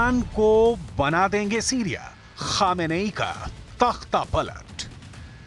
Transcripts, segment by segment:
Iran को बना देंगे सीरिया, खामेनेई का तख्ता पलट।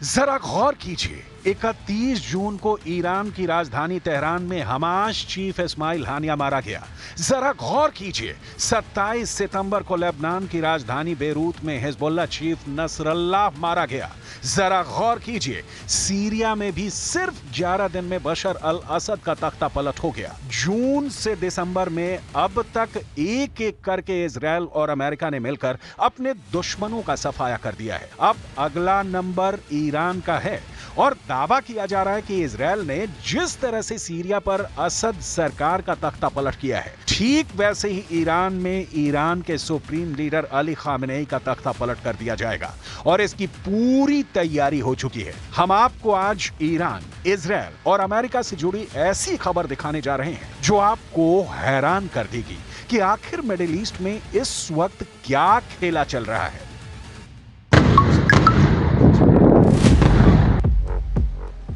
जरा गौर कीजिए, 31 जून को ईरान की राजधानी तेहरान में हमास चीफ इस्माइल हानिया मारा गया। जरा गौर कीजिए, 27 सितंबर को लेबनान की राजधानी बेरूत में हिजबुल्लाह चीफ नसरल्लाह मारा गया। जरा गौर कीजिए, सीरिया में भी सिर्फ 11 दिन में बशर अल असद का तख्ता पलट हो गया। जून से दिसंबर में अब तक एक एक करके इजराइल और अमेरिका ने मिलकर अपने दुश्मनों का सफाया कर दिया है। अब अगला नंबर ईरान का है और दावा किया जा रहा है कि इजराइल ने जिस तरह से सीरिया पर असद सरकार का तख्ता पलट किया है, ठीक वैसे ही ईरान में ईरान के सुप्रीम लीडर अली खामेनेई का तख्ता पलट कर दिया जाएगा और इसकी पूरी तैयारी हो चुकी है। हम आपको आज ईरान, इजराइल और अमेरिका से जुड़ी ऐसी खबर दिखाने जा रहे हैं जो आपको हैरान कर देगी कि आखिर मिडिल ईस्ट में इस वक्त क्या खेला चल रहा है।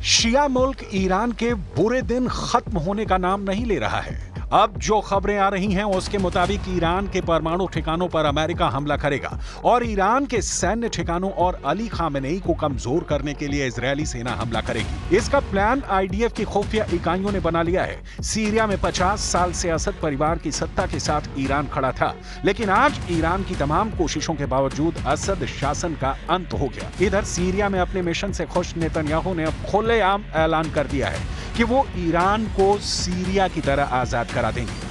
शिया मुल्क ईरान के बुरे दिन खत्म होने का नाम नहीं ले रहा है। अब जो खबरें आ रही हैं उसके मुताबिक ईरान के परमाणु ठिकानों पर अमेरिका हमला करेगा और ईरान के सैन्य ठिकानों और अली खामेनेई को कमजोर करने के लिए इजरायली सेना हमला करेगी। इसका प्लान आईडीएफ की खुफिया इकाइयों ने बना लिया है। सीरिया में 50 साल से असद परिवार की सत्ता के साथ ईरान खड़ा था, लेकिन आज ईरान की तमाम कोशिशों के बावजूद असद शासन का अंत हो गया। इधर सीरिया में अपने मिशन से खुश नेतन्याहू ने अब खुलेआम ऐलान कर दिया है कि वो ईरान को सीरिया की तरह आजाद करा देंगे।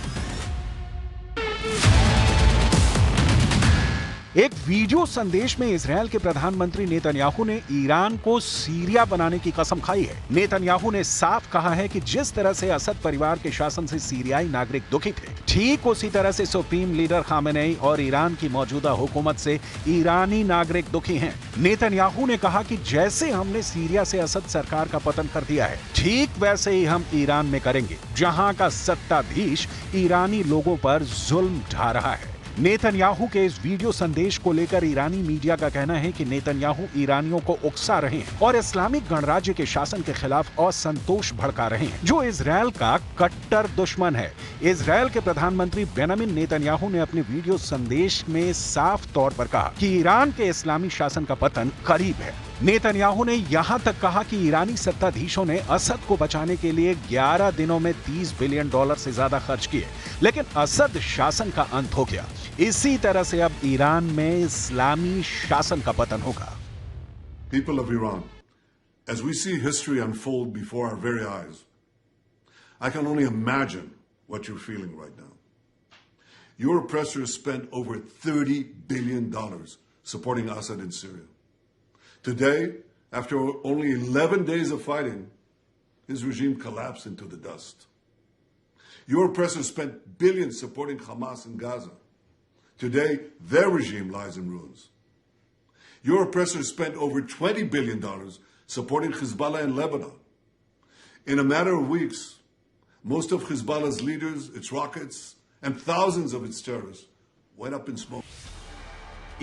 एक वीडियो संदेश में इजरायल के प्रधानमंत्री नेतन्याहू ने ईरान को सीरिया बनाने की कसम खाई है। नेतन्याहू ने साफ कहा है कि जिस तरह से असद परिवार के शासन से सीरियाई नागरिक दुखी थे, ठीक उसी तरह से सुप्रीम लीडर खामेनेई और ईरान की मौजूदा हुकूमत से ईरानी नागरिक दुखी हैं। नेतन्याहू ने कहा कि जैसे हमने सीरिया से असद सरकार का पतन कर दिया है, ठीक वैसे ही हम ईरान में करेंगे, जहां का सत्ताधीश ईरानी लोगों पर जुल्म ढा रहा है। नेतन्याहू के इस वीडियो संदेश को लेकर ईरानी मीडिया का कहना है कि नेतन्याहू ईरानियों को उकसा रहे हैं और इस्लामिक गणराज्य के शासन के खिलाफ असंतोष भड़का रहे हैं, जो इजरायल का कट्टर दुश्मन है। इजरायल के प्रधानमंत्री बेंजामिन नेतन्याहू ने अपने वीडियो संदेश में साफ तौर पर कहा कि ईरान के इस्लामी शासन का पतन करीब है। नेतन्याहू ने यहां तक कहा कि ईरानी सत्ताधीशों ने असद को बचाने के लिए 11 दिनों में $30 बिलियन से ज्यादा खर्च किए, लेकिन असद शासन का अंत हो गया। इसी तरह से अब ईरान में इस्लामी शासन का पतन होगा। People of Iran, as we see history unfold before our very eyes, I can only imagine what you're feeling right now. Your oppressors spent over $30 billion supporting Assad in Syria. Today, after only 11 days of fighting, his regime collapsed into the dust. Your oppressors spent billions supporting Hamas in Gaza. Today, their regime lies in ruins. Your oppressors spent over $20 billion supporting Hezbollah in Lebanon. In a matter of weeks, most of Hezbollah's leaders, its rockets, and thousands of its terrorists went up in smoke.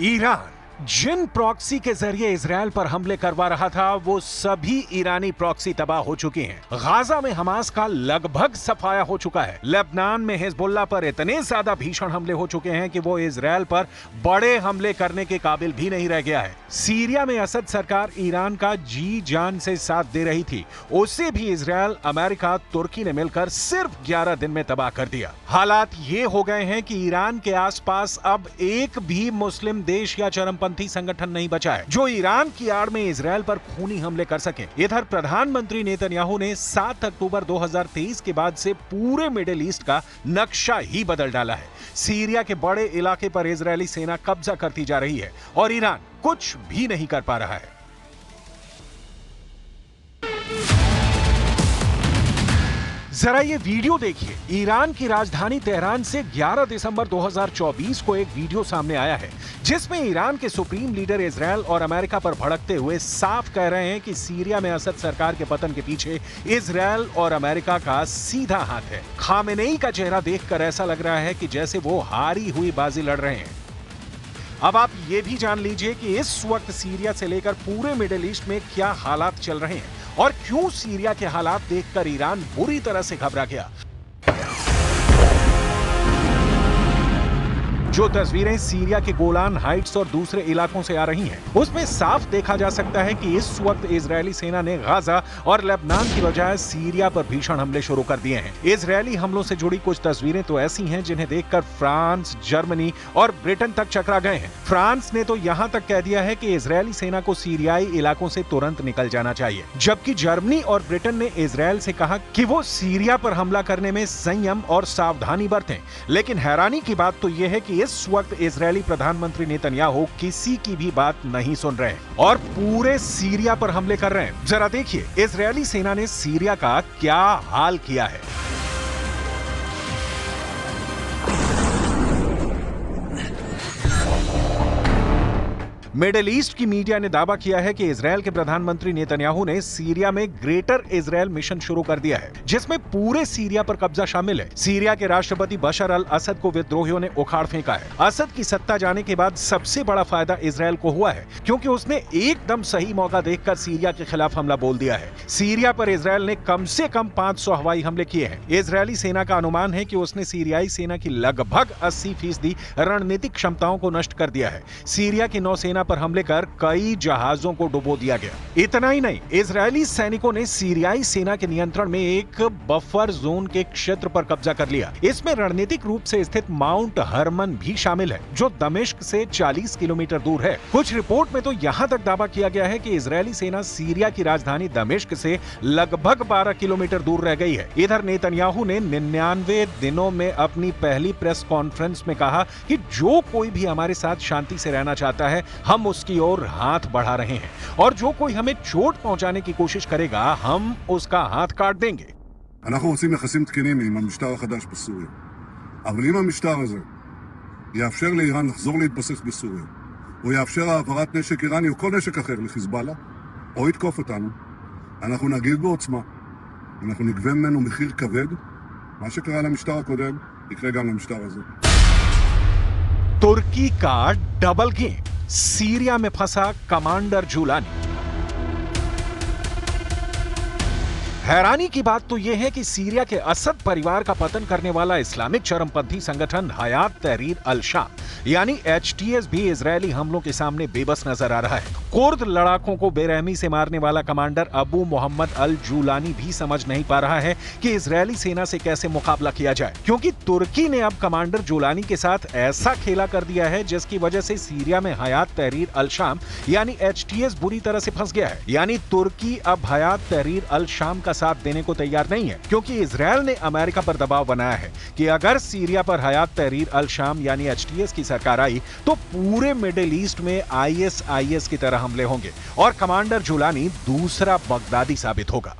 Iran जिन proxy के जरिए Israel पर हमले करवा रहा था, वो सभी ईरानी प्रॉक्सी तबाह हो चुके हैं। गाजा में हमास का लगभग सफाया हो चुका है। लेबनान में हिजबुल्लाह पर इतने ज्यादा भीषण हमले हो चुके हैं कि वो इजरायल पर बड़े हमले करने के काबिल भी नहीं रह गया है। सीरिया में असद सरकार ईरान का जी जान से साथ दे रही थी, उसे भी इजरायल, अमेरिका, तुर्की ने मिलकर सिर्फ 11 दिन में तबाह कर दिया। हालात ये हो गए हैं कि ईरान के आसपास अब एक भी मुस्लिम देश या चरमपंथी संगठन नहीं बचा है जो ईरान की आड़ में इजरायल पर खूनी हमले कर सके। इधर प्रधानमंत्री नेतन्याहू ने 7 अक्टूबर 2023 के बाद से पूरे मिडिल ईस्ट का नक्शा ही बदल डाला है। सीरिया के बड़े इलाके पर इजरायली सेना कब्जा करती जा रही है और ईरान कुछ भी नहीं कर पा रहा है। जरा ये वीडियो देखिए। ईरान की राजधानी तेहरान से 11 दिसंबर 2024 को एक वीडियो सामने आया है जिसमें ईरान के सुप्रीम लीडर इजरायल और अमेरिका पर भड़कते हुए साफ कह रहे हैं कि सीरिया में असद सरकार के पतन के पीछे इजरायल और अमेरिका का सीधा हाथ है। खामेनेई का चेहरा देखकर ऐसा लग रहा है कि जैसे वो हारी हुई बाजी लड़ रहे हैं। अब आप ये भी जान लीजिए कि इस वक्त सीरिया से लेकर पूरे मिडिल ईस्ट में क्या हालात चल रहे हैं और क्यों सीरिया के हालात देखकर ईरान बुरी तरह से घबरा गया। जो तस्वीरें सीरिया के गोलान हाइट्स और दूसरे इलाकों से आ रही हैं, उसमें साफ देखा जा सकता है कि इस वक्त इजरायली सेना ने गाजा और लेबनान की बजाय सीरिया पर भीषण हमले शुरू कर दिए हैं। इजरायली हमलों से जुड़ी कुछ तस्वीरें तो ऐसी हैं जिन्हें देखकर फ्रांस, जर्मनी और ब्रिटेन तक चकरा गए हैं। फ्रांस ने तो यहां तक कह दिया है कि इजरायली सेना को सीरियाई इलाकों से तुरंत निकल जाना चाहिए, जबकि जर्मनी और ब्रिटेन ने इजरायल से कहा कि वो सीरिया पर हमला करने में संयम और सावधानी बरतें। लेकिन हैरानी की बात तो यह है कि इस वक्त इजरायली प्रधानमंत्री नेतन्याहू किसी की भी बात नहीं सुन रहे हैं और पूरे सीरिया पर हमले कर रहे हैं। जरा देखिए इजरायली सेना ने सीरिया का क्या हाल किया है। मिडिल ईस्ट की मीडिया ने दावा किया है कि इजरायल के प्रधानमंत्री नेतन्याहू ने सीरिया में ग्रेटर इजरायल मिशन शुरू कर दिया है, जिसमें पूरे सीरिया पर कब्जा शामिल है। सीरिया के राष्ट्रपति बशर अल असद को विद्रोहियों ने उखाड़ फेंका है। असद की सत्ता जाने के बाद सबसे बड़ा फायदा इजरायल को हुआ है, क्योंकि उसने एकदम सही मौका देखकर सीरिया के खिलाफ हमला बोल दिया है। सीरिया पर इजरायल ने कम से कम 500 हवाई हमले किए हैं। इजरायली सेना का अनुमान है कि उसने सीरियाई सेना की लगभग 80% रणनीतिक क्षमताओं को नष्ट कर दिया है। सीरिया की नौसेना पर हमले कर कई जहाजों को डुबो दिया गया। इतना ही नहीं, इजरायली सैनिकों ने सीरियाई सेना के नियंत्रण में एक बफर जोन के क्षेत्र पर कब्जा कर लिया। इसमें रणनीतिक रूप से स्थित माउंट हरमन भी शामिल है, जो दमिश्क से 40 किलोमीटर दूर है। कुछ रिपोर्ट में तो यहां तक दावा किया गया है कि इजरायली सेना सीरिया की राजधानी दमिश्क से लगभग 12 किलोमीटर दूर रह गई है। इधर नेतन्याहू ने 99 दिनों में अपनी पहली प्रेस कॉन्फ्रेंस में कहा कि जो कोई भी हमारे साथ शांति से रहना चाहता है, हम उसकी ओर हाथ बढ़ा रहे हैं, और जो कोई हमें चोट पहुंचाने की कोशिश करेगा, हम उसका हाथ काट देंगे। אנחנו רוצים יחסים תקינים עם המשטר החדש בסוריה. אבל אם המשטר הזה יאפשר לאיראן לחזור להתבסס בסוריה, או יאפשר העברת נשק איראני או כל נשק אחר לחיזבאללה, או יתקוף אותנו, אנחנו נגיב בעוצמה. אנחנו נגבה ממנו מחיר כבד. מה שקרה למשטר הקודם, יקרה גם למשטר הזה. तुर्की का डबल गेम, सीरिया में फंसा कमांडर जुलानी। हैरानी की बात तो यह है कि सीरिया के असद परिवार का पतन करने वाला इस्लामिक चरमपंथी संगठन हयात तहरीर अल शाम यानी एचटीएस भी इजरायली हमलों के सामने बेबस नजर आ रहा है। कुर्द लड़ाकों को बेरहमी से मारने वाला कमांडर अबू मोहम्मद अल जूलानी भी समझ नहीं पा रहा है कि इजरायली सेना से कैसे मुकाबला किया जाए, क्योंकि तुर्की ने अब कमांडर जूलानी के साथ ऐसा खेला कर दिया है जिसकी वजह से सीरिया में हयात तहरीर अल शाम यानी एचटीएस बुरी तरह से फंस गया है। यानी तुर्की अब हयात तहरीर अल शाम का साथ देने को तैयार नहीं है, क्योंकि इजरायल ने अमेरिका पर दबाव बनाया है कि अगर सीरिया पर हयात तहरीर अल शाम यानी एचटीएस की सरकार आई तो पूरे मिडिल ईस्ट में आईएसआईएस की तरह हमले होंगे और कमांडर जुलानी दूसरा बगदादी साबित होगा।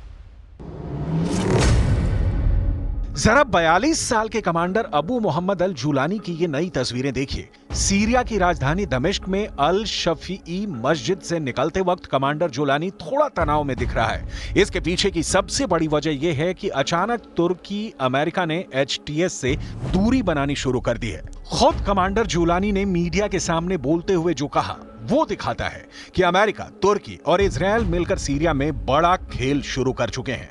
जरा 42 साल के कमांडर अबू मोहम्मद अल जूलानी की ये नई तस्वीरें देखिए। सीरिया की राजधानी दमिश्क में अल शफीई मस्जिद से निकलते वक्त कमांडर जुलानी थोड़ा तनाव में दिख रहा है। इसके पीछे की सबसे बड़ी वजह यह है कि अचानक तुर्की अमेरिका ने एचटीएस से दूरी बनानी शुरू कर दी है। खुद कमांडर जुलानी ने मीडिया के सामने बोलते हुए जो कहा वो दिखाता है कि अमेरिका, तुर्की और इजरायल मिलकर सीरिया में बड़ा खेल शुरू कर चुके हैं।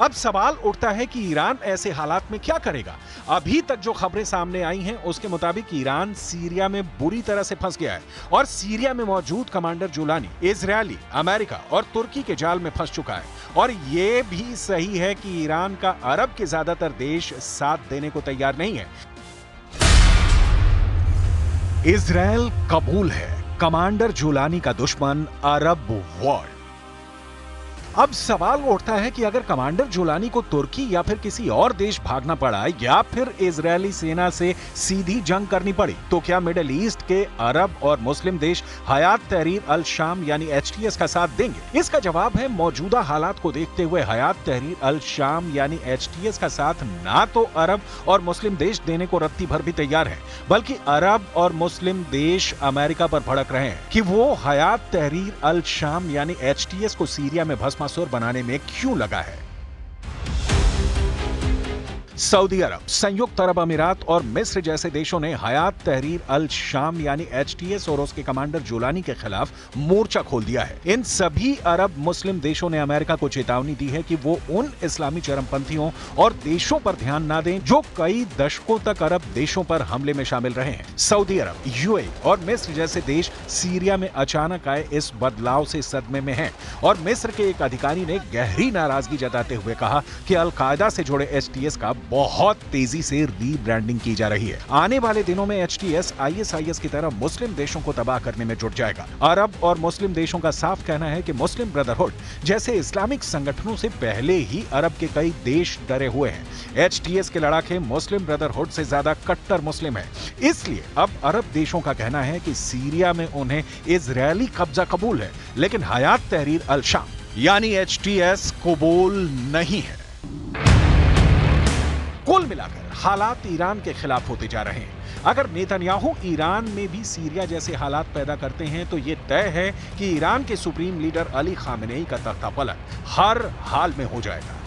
अब सवाल उठता है कि ईरान ऐसे हालात में क्या करेगा। अभी तक जो खबरें सामने आई हैं उसके मुताबिक ईरान सीरिया में बुरी तरह से फंस गया है और सीरिया में मौजूद कमांडर जुलानी इजरायली, अमेरिका और तुर्की के जाल में फंस चुका है। और यह भी सही है कि ईरान का अरब के ज्यादातर देश साथ देने को तैयार नहीं है। इजरायल कबूल है कमांडर जुलानी का दुश्मन अरब वर्ल्ड। अब सवाल उठता है कि अगर कमांडर जुलानी को तुर्की या फिर किसी और देश भागना पड़ा या फिर इजरायली सेना से सीधी जंग करनी पड़ी, तो क्या मिडिल ईस्ट के अरब और मुस्लिम देश हयात तहरीर अल शाम यानी HTS का साथ देंगे? इसका जवाब है मौजूदा हालात को देखते हुए हयात तहरीर अल शाम यानी HTS का साथ ना तो अरब और मुस्लिम देश देने को रत्ती भर भी तैयार है, बल्कि अरब और मुस्लिम देश अमेरिका पर भड़क रहे हैं कि वो हयात तहरीर अल शाम यानी HTS को सीरिया में भस्मासुर बनाने में क्यों लगा है। सऊदी अरब, संयुक्त अरब अमीरात और मिस्र जैसे देशों ने हयात तहरीर अल शाम यानी HTS और उसके कमांडर जुलानी के खिलाफ मोर्चा खोल दिया है। इन सभी अरब मुस्लिम देशों ने अमेरिका को चेतावनी दी है कि वो उन इस्लामी चरमपंथियों और देशों पर ध्यान ना दें जो कई दशकों तक अरब देशों पर हमले में शामिल रहे हैं। सऊदी अरब, UAE और मिस्र जैसे देश सीरिया में अचानक आए इस बदलाव से सदमे में हैं और मिस्र के एक अधिकारी ने गहरी नाराजगी जताते हुए कहा कि अल-कायदा से जुड़े HTS का बहुत तेजी से रीब्रांडिंग की जा रही है। आने वाले दिनों में HTS ISIS की तरह मुस्लिम देशों को तबाह करने में जुट जाएगा। अरब और मुस्लिम देशों का साफ कहना है कि मुस्लिम ब्रदरहुड जैसे इस्लामिक संगठनों से पहले ही अरब के कई देश डरे हुए हैं। HTS के लड़ाके मुस्लिम ब्रदरहुड से ज्यादा कट्टर मुस्लिम है, इसलिए अब अरब देशों का कहना है कि सीरिया में उन्हें इजरायली कब्जा कबूल है, लेकिन हयात तहरीर अल शाम यानी HTS कबूल नहीं है। कुल मिलाकर हालात ईरान के खिलाफ होते जा रहे हैं। अगर नेतन्याहू ईरान में भी सीरिया जैसे हालात पैदा करते हैं तो यह तय है कि ईरान के सुप्रीम लीडर अली खामेनेई का तख्ता पलट हर हाल में हो जाएगा।